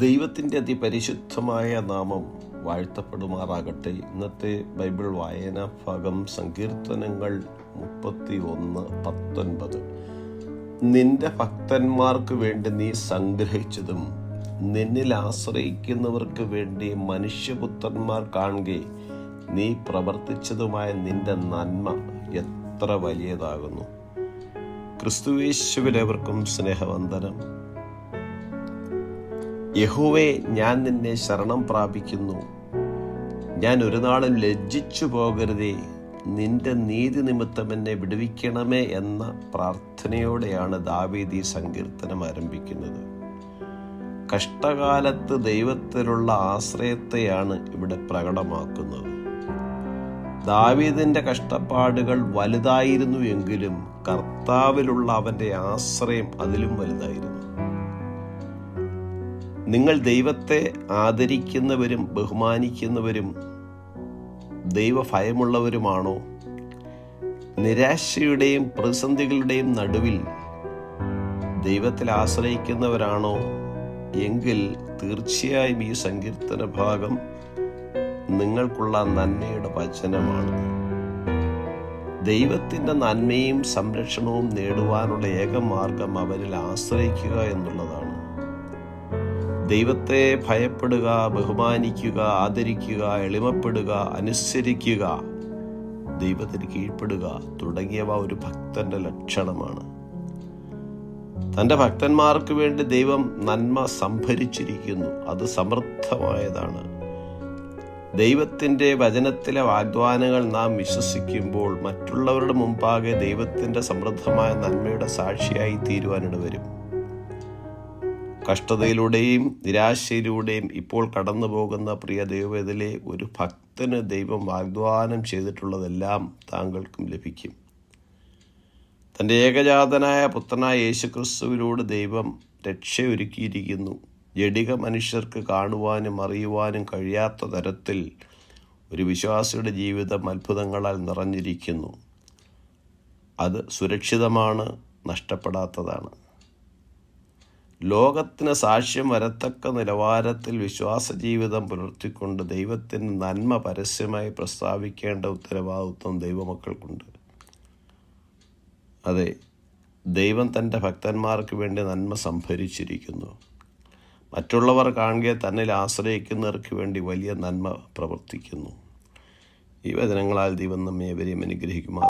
ദൈവത്തിൻ്റെ അതിപരിശുദ്ധമായ നാമം വാഴ്ത്തപ്പെടുമാറാകട്ടെ. ഇന്നത്തെ ബൈബിൾ വായനാ ഭാഗം സങ്കീർത്തനങ്ങൾ 31:19. നിന്റെ ഭക്തന്മാർക്ക് വേണ്ടി നീ സംഗ്രഹിച്ചതും നിന്നിൽ ആശ്രയിക്കുന്നവർക്ക് വേണ്ടി മനുഷ്യപുത്രന്മാർ കാണുകെ നീ പ്രവർത്തിച്ചതുമായ നിന്റെ നന്മ എത്ര വലിയതാകുന്നു. ക്രിസ്തുയേശുവിലേവർക്കും സ്നേഹവന്ദനം. യഹോവേ, ഞാൻ നിന്നെ ശരണം പ്രാപിക്കുന്നു. ഞാൻ ഒരു നാളും ലജ്ജിച്ചു പോകരുതേ. നിന്റെ നീതി നിമിത്തം എന്നെ വിടുവിക്കണമേ എന്ന പ്രാർത്ഥനയോടെയാണ് ദാവീദ് ഈ സങ്കീർത്തനം ആരംഭിക്കുന്നത്. കഷ്ടകാലത്ത് ദൈവത്തിലുള്ള ആശ്രയത്തെയാണ് ഇവിടെ പ്രകടമാക്കുന്നത്. ദാവീദിന്റെ കഷ്ടപ്പാടുകൾ വലുതായിരുന്നു എങ്കിലും കർത്താവിലുള്ള അവന്റെ ആശ്രയം അതിലും വലുതായിരുന്നു. നിങ്ങൾ ദൈവത്തെ ആദരിക്കുന്നവരും ബഹുമാനിക്കുന്നവരും ദൈവഭയമുള്ളവരുമാണോ? നിരാശയുടെയും പ്രതിസന്ധികളുടെയും നടുവിൽ ദൈവത്തിൽ ആശ്രയിക്കുന്നവരാണോ? എങ്കിൽ തീർച്ചയായും ഈ സങ്കീർത്തന ഭാഗം നിങ്ങൾക്കുള്ള നന്മയുടെ വചനമാണ്. ദൈവത്തിൻ്റെ നന്മയും സംരക്ഷണവും നേടുവാനുള്ള ഏക മാർഗം അവരിൽ ആശ്രയിക്കുക എന്നുള്ളതാണ്. ദൈവത്തെ ഭയപ്പെടുക, ബഹുമാനിക്കുക, ആദരിക്കുക, എളിമപ്പെടുക, അനുസരിക്കുക, ദൈവത്തിന് കീഴ്പ്പെടുക തുടങ്ങിയവ ഒരു ഭക്തന്റെ ലക്ഷണമാണ്. തൻ്റെ ഭക്തന്മാർക്ക് വേണ്ടി ദൈവം നന്മ സംഭരിച്ചിരിക്കുന്നു. അത് സമൃദ്ധമായതാണ്. ദൈവത്തിൻ്റെ വചനത്തിലെ വാഗ്ദാനങ്ങൾ നാം വിശ്വസിക്കുമ്പോൾ മറ്റുള്ളവരുടെ മുമ്പാകെ ദൈവത്തിൻ്റെ സമൃദ്ധമായ നന്മയുടെ സാക്ഷിയായി തീരുവാനിടവരും. കഷ്ടതയിലൂടെയും നിരാശയിലൂടെയും ഇപ്പോൾ കടന്നു പോകുന്ന പ്രിയ ദൈവവേദലേ, ഒരു ഭക്തന് ദൈവം വാഗ്ദാനം ചെയ്തിട്ടുള്ളതെല്ലാം താങ്കൾക്കും ലഭിക്കും. തൻ്റെ ഏകജാതനായ പുത്രനായ യേശുക്രിസ്തുവിലൂടെ ദൈവം രക്ഷയൊരുക്കിയിരിക്കുന്നു. ജഡിക മനുഷ്യർക്ക് കാണുവാനും അറിയുവാനും കഴിയാത്ത തരത്തിൽ ഒരു വിശ്വാസിയുടെ ജീവിതം അത്ഭുതങ്ങളാൽ നിറഞ്ഞിരിക്കുന്നു. അത് സുരക്ഷിതമാണ്, നഷ്ടപ്പെടാത്തതാണ്. ലോകത്തിന് സാക്ഷ്യം വരത്തക്ക നിലവാരത്തിൽ വിശ്വാസ ജീവിതം പുലർത്തിക്കൊണ്ട് ദൈവത്തിന് നന്മ പരസ്യമായി പ്രസ്താവിക്കേണ്ട ഉത്തരവാദിത്വം ദൈവമക്കൾക്കുണ്ട്. അതെ, ദൈവം തൻ്റെ ഭക്തന്മാർക്ക് വേണ്ടി നന്മ സംഭരിച്ചിരിക്കുന്നു. മറ്റുള്ളവർ കാണുകെ തന്നിൽ ആശ്രയിക്കുന്നവർക്ക് വേണ്ടി വലിയ നന്മ പ്രവർത്തിക്കുന്നു. ഈ വചനങ്ങളാൽ ദൈവം നമ്മെ ഏവരെയും അനുഗ്രഹിക്കുമാറാകട്ടെ.